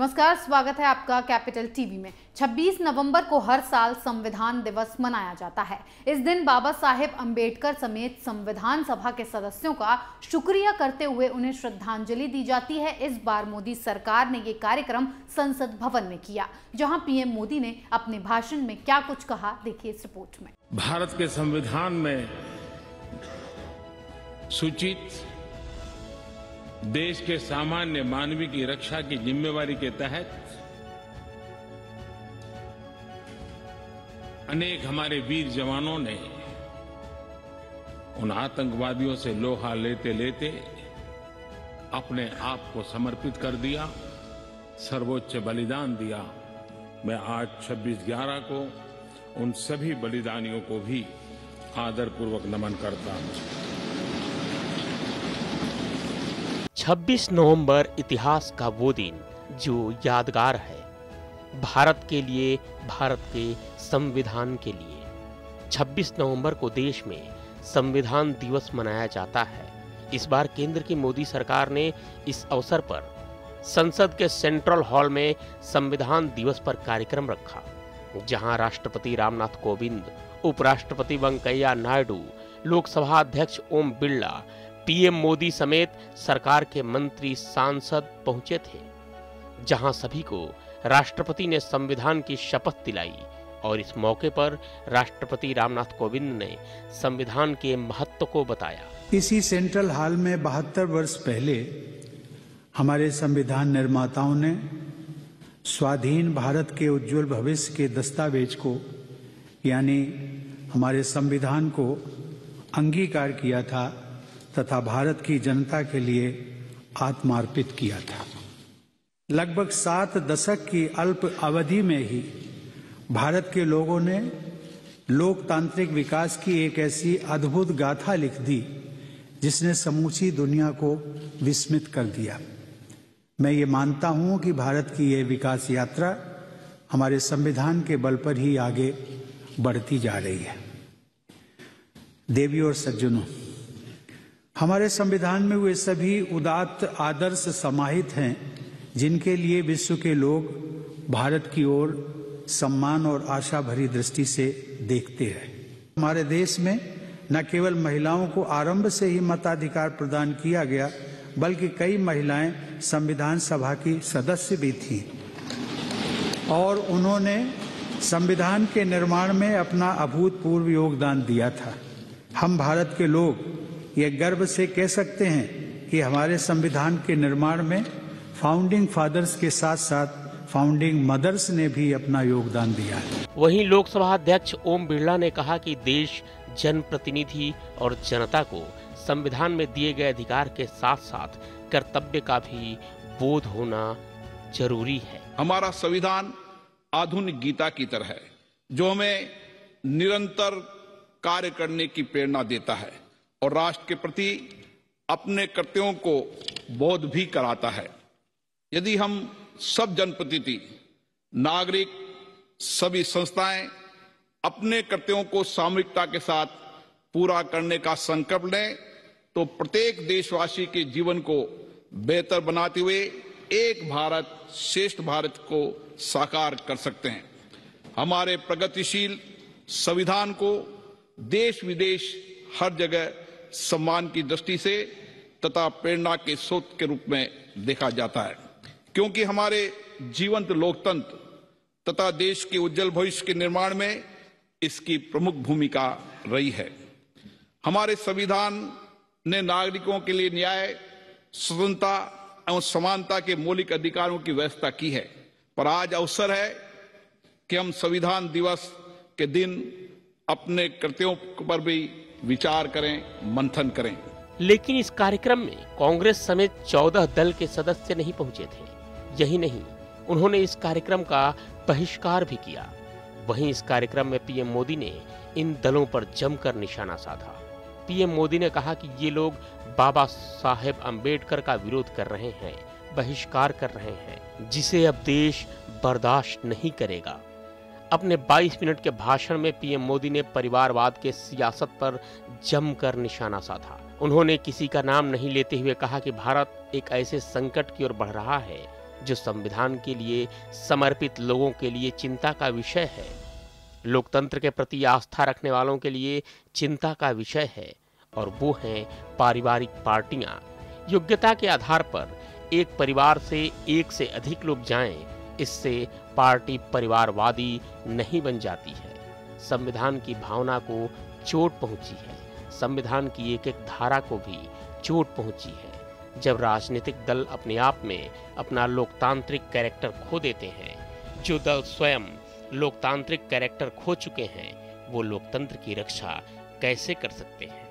नमस्कार, स्वागत है आपका कैपिटल टीवी में। 26 नवंबर को हर साल संविधान दिवस मनाया जाता है। इस दिन बाबा साहेब अंबेडकर समेत संविधान सभा के सदस्यों का शुक्रिया करते हुए उन्हें श्रद्धांजलि दी जाती है। इस बार मोदी सरकार ने ये कार्यक्रम संसद भवन में किया, जहां पीएम मोदी ने अपने भाषण में क्या कुछ कहा, देखिए इस रिपोर्ट में। भारत के संविधान में सूचित देश के सामान्य मानव की रक्षा की जिम्मेवारी के तहत अनेक हमारे वीर जवानों ने उन आतंकवादियों से लोहा लेते लेते अपने आप को समर्पित कर दिया, सर्वोच्च बलिदान दिया। मैं आज 26/11 को उन सभी बलिदानियों को भी आदरपूर्वक नमन करता हूं। 26 नवंबर इतिहास का वो दिन जो यादगार है भारत के लिए, भारत के संविधान के लिए। 26 नवंबर को देश में संविधान दिवस मनाया जाता है। इस बार केंद्र की मोदी सरकार ने इस अवसर पर संसद के सेंट्रल हॉल में संविधान दिवस पर कार्यक्रम रखा, जहां राष्ट्रपति रामनाथ कोविंद, उपराष्ट्रपति वेंकैया नायडू, लोकसभा अध्यक्ष ओम बिरला, पीएम मोदी समेत सरकार के मंत्री, सांसद पहुंचे थे, जहां सभी को राष्ट्रपति ने संविधान की शपथ दिलाई। और इस मौके पर राष्ट्रपति रामनाथ कोविंद ने संविधान के महत्व को बताया। इसी सेंट्रल हॉल में 72 वर्ष पहले हमारे संविधान निर्माताओं ने स्वाधीन भारत के उज्जवल भविष्य के दस्तावेज को, यानी हमारे संविधान को अंगीकार किया था तथा भारत की जनता के लिए आत्मार्पित किया था। लगभग 7 दशक की अल्प अवधि में ही भारत के लोगों ने लोकतांत्रिक विकास की एक ऐसी अद्भुत गाथा लिख दी जिसने समूची दुनिया को विस्मित कर दिया। मैं ये मानता हूं कि भारत की यह विकास यात्रा हमारे संविधान के बल पर ही आगे बढ़ती जा रही है। देवियों और सज्जनों, हमारे संविधान में वे सभी उदात्त आदर्श समाहित हैं जिनके लिए विश्व के लोग भारत की ओर सम्मान और आशा भरी दृष्टि से देखते हैं। हमारे देश में न केवल महिलाओं को आरंभ से ही मताधिकार प्रदान किया गया, बल्कि कई महिलाएं संविधान सभा की सदस्य भी थीं और उन्होंने संविधान के निर्माण में अपना अभूतपूर्व योगदान दिया था। हम भारत के लोग ये गर्व से कह सकते हैं कि हमारे संविधान के निर्माण में फाउंडिंग फादर्स के साथ साथ फाउंडिंग मदर्स ने भी अपना योगदान दिया है। वहीं लोकसभा अध्यक्ष ओम बिरला ने कहा कि देश, जनप्रतिनिधि और जनता को संविधान में दिए गए अधिकार के साथ साथ कर्तव्य का भी बोध होना जरूरी है। हमारा संविधान आधुनिक गीता की तरह है, जो हमें निरंतर कार्य करने की प्रेरणा देता है और राष्ट्र के प्रति अपने कर्तव्यों को बोध भी कराता है। यदि हम सब जनप्रतिनिधि, नागरिक, सभी संस्थाएं अपने कर्तव्यों को सामूहिकता के साथ पूरा करने का संकल्प लें, तो प्रत्येक देशवासी के जीवन को बेहतर बनाते हुए एक भारत श्रेष्ठ भारत को साकार कर सकते हैं। हमारे प्रगतिशील संविधान को देश विदेश हर जगह सम्मान की दृष्टि से तथा प्रेरणा के स्रोत के रूप में देखा जाता है, क्योंकि हमारे जीवंत लोकतंत्र तथा देश के उज्जवल भविष्य के निर्माण में इसकी प्रमुख भूमिका रही है। हमारे संविधान ने नागरिकों के लिए न्याय, स्वतंत्रता एवं समानता के मौलिक अधिकारों की व्यवस्था की है, पर आज अवसर है कि हम संविधान दिवस के दिन अपने कर्तव्यों पर भी विचार करें, मंथन करें। लेकिन इस कार्यक्रम में कांग्रेस समेत 14 दल के सदस्य नहीं पहुंचे थे। यही नहीं, उन्होंने इस कार्यक्रम का बहिष्कार भी किया। वहीं इस कार्यक्रम में पीएम मोदी ने इन दलों पर जमकर निशाना साधा। पीएम मोदी ने कहा कि ये लोग बाबा साहेब अंबेडकर का विरोध कर रहे हैं, बहिष्कार कर रहे हैं, जिसे अब देश बर्दाश्त नहीं करेगा। अपने 22 मिनट के भाषण में पीएम मोदी ने परिवारवाद के सियासत पर जमकर निशाना साधा। उन्होंने किसी का नाम नहीं लेते हुए कहा कि भारत एक ऐसे संकट की ओर बढ़ रहा है जो संविधान के लिए समर्पित लोगों के लिए चिंता का विषय है, लोकतंत्र के प्रति आस्था रखने वालों के लिए चिंता का विषय है, और वो हैं पारिवारिक पार्टियां। योग्यता के आधार पर एक परिवार से एक से अधिक लोग जाएं, इससे पार्टी परिवारवादी नहीं बन जाती है। संविधान की भावना को चोट पहुंची है, संविधान की एक एक धारा को भी चोट पहुंची है। जब राजनीतिक दल अपने आप में अपना लोकतांत्रिक कैरेक्टर खो देते हैं, जो दल स्वयं लोकतांत्रिक कैरेक्टर खो चुके हैं, वो लोकतंत्र की रक्षा कैसे कर सकते हैं?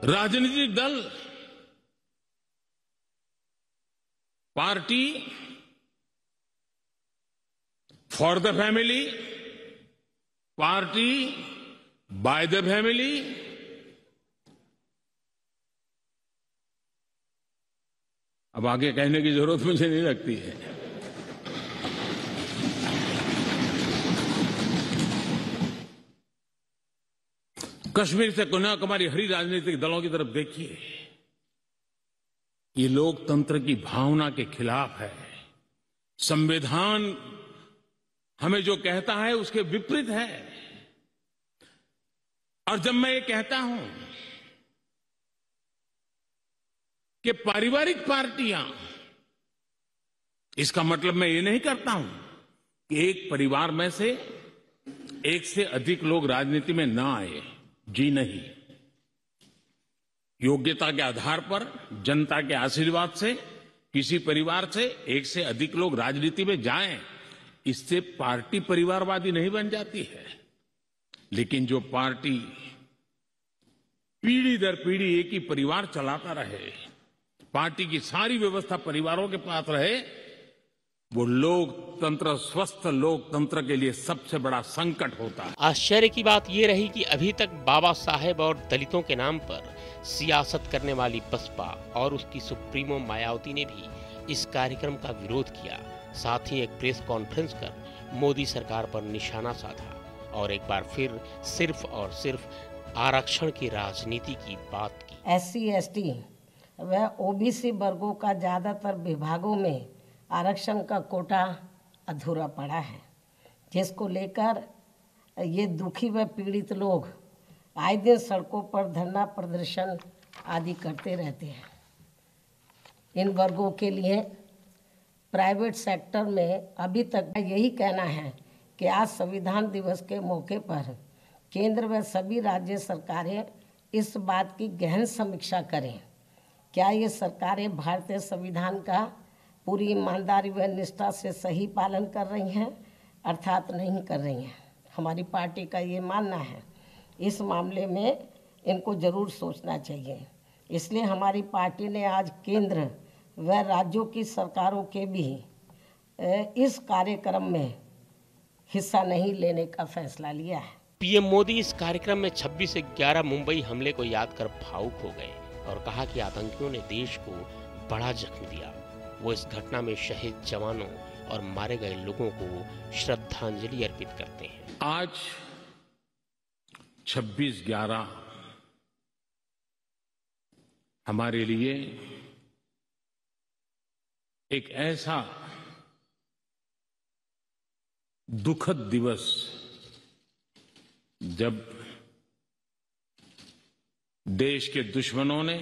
राजनीतिक दल, party for the family, party by the family, अब आगे कहने की जरूरत मुझे नहीं लगती है। कश्मीर से कन्याकुमारी हरी राजनीतिक दलों की तरफ देखिए, ये लोकतंत्र की भावना के खिलाफ है। संविधान हमें जो कहता है उसके विपरीत है। और जब मैं ये कहता हूं कि पारिवारिक पार्टियां, इसका मतलब मैं ये नहीं करता हूं कि एक परिवार में से एक से अधिक लोग राजनीति में ना आए। जी नहीं, योग्यता के आधार पर जनता के आशीर्वाद से किसी परिवार से एक से अधिक लोग राजनीति में जाएं, इससे पार्टी परिवारवादी नहीं बन जाती है। लेकिन जो पार्टी पीढ़ी दर पीढ़ी एक ही परिवार चलाता रहे, पार्टी की सारी व्यवस्था परिवारों के पास रहे, वो लोकतंत्र, स्वस्थ लोकतंत्र के लिए सबसे बड़ा संकट होता है। आश्चर्य की बात ये रही कि अभी तक बाबा साहेब और दलितों के नाम पर सियासत करने वाली बसपा और उसकी सुप्रीमो मायावती ने भी इस कार्यक्रम का विरोध किया। साथ ही एक प्रेस कॉन्फ्रेंस कर मोदी सरकार पर निशाना साधा और एक बार फिर सिर्फ और सिर्फ आरक्षण की राजनीति की बात की। SC, ST व OBC वर्गों का ज्यादातर विभागों में आरक्षण का कोटा अधूरा पड़ा है, जिसको लेकर ये दुखी व पीड़ित लोग आए दिन सड़कों पर धरना प्रदर्शन आदि करते रहते हैं। इन वर्गों के लिए प्राइवेट सेक्टर में अभी तक यही कहना है कि आज संविधान दिवस के मौके पर केंद्र व सभी राज्य सरकारें इस बात की गहन समीक्षा करें, क्या ये सरकारें भारतीय संविधान का पूरी ईमानदारी व निष्ठा से सही पालन कर रही हैं अर्थात नहीं कर रही हैं। हमारी पार्टी का ये मानना है, इस मामले में इनको जरूर सोचना चाहिए। इसलिए हमारी पार्टी ने आज केंद्र व राज्यों की सरकारों के भी इस कार्यक्रम में हिस्सा नहीं लेने का फैसला लिया है। पीएम मोदी इस कार्यक्रम में 26/11 मुंबई हमले को याद कर भावुक हो गए और कहा कि आतंकियों ने देश को बड़ा जख्म दिया। वो इस घटना में शहीद जवानों और मारे गए लोगों को श्रद्धांजलि अर्पित करते हैं। आज 26/11 हमारे लिए एक ऐसा दुखद दिवस, जब देश के दुश्मनों ने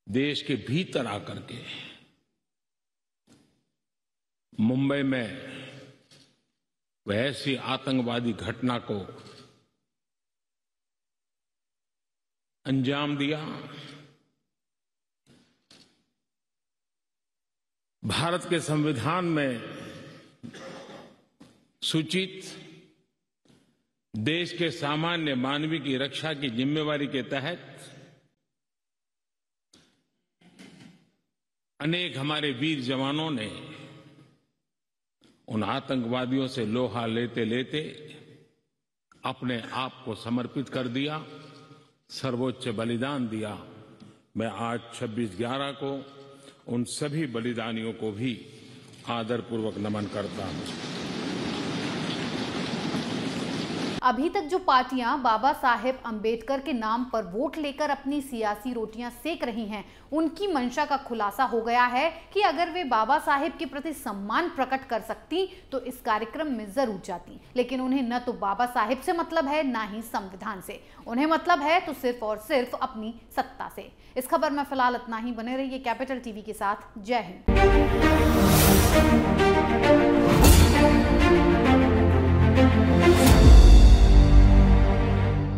देश के भीतर आकर के मुंबई में वह ऐसी आतंकवादी घटना को अंजाम दिया। भारत के संविधान में सूचित देश के सामान्य मानवीय की रक्षा की जिम्मेवारी के तहत अनेक हमारे वीर जवानों ने उन आतंकवादियों से लोहा लेते लेते अपने आप को समर्पित कर दिया, सर्वोच्च बलिदान दिया। मैं आज 26/11 को उन सभी बलिदानियों को भी आदरपूर्वक नमन करता हूं। अभी तक जो पार्टियां बाबा साहेब अंबेडकर के नाम पर वोट लेकर अपनी सियासी रोटियां सेक रही हैं, उनकी मंशा का खुलासा हो गया है कि अगर वे बाबा साहेब के प्रति सम्मान प्रकट कर सकती तो इस कार्यक्रम में जरूर जाती। लेकिन उन्हें न तो बाबा साहेब से मतलब है, ना ही संविधान से। उन्हें मतलब है तो सिर्फ और सिर्फ अपनी सत्ता से। इस खबर में फिलहाल इतना ही। बने रहिए कैपिटल टीवी के साथ। जय हिंद।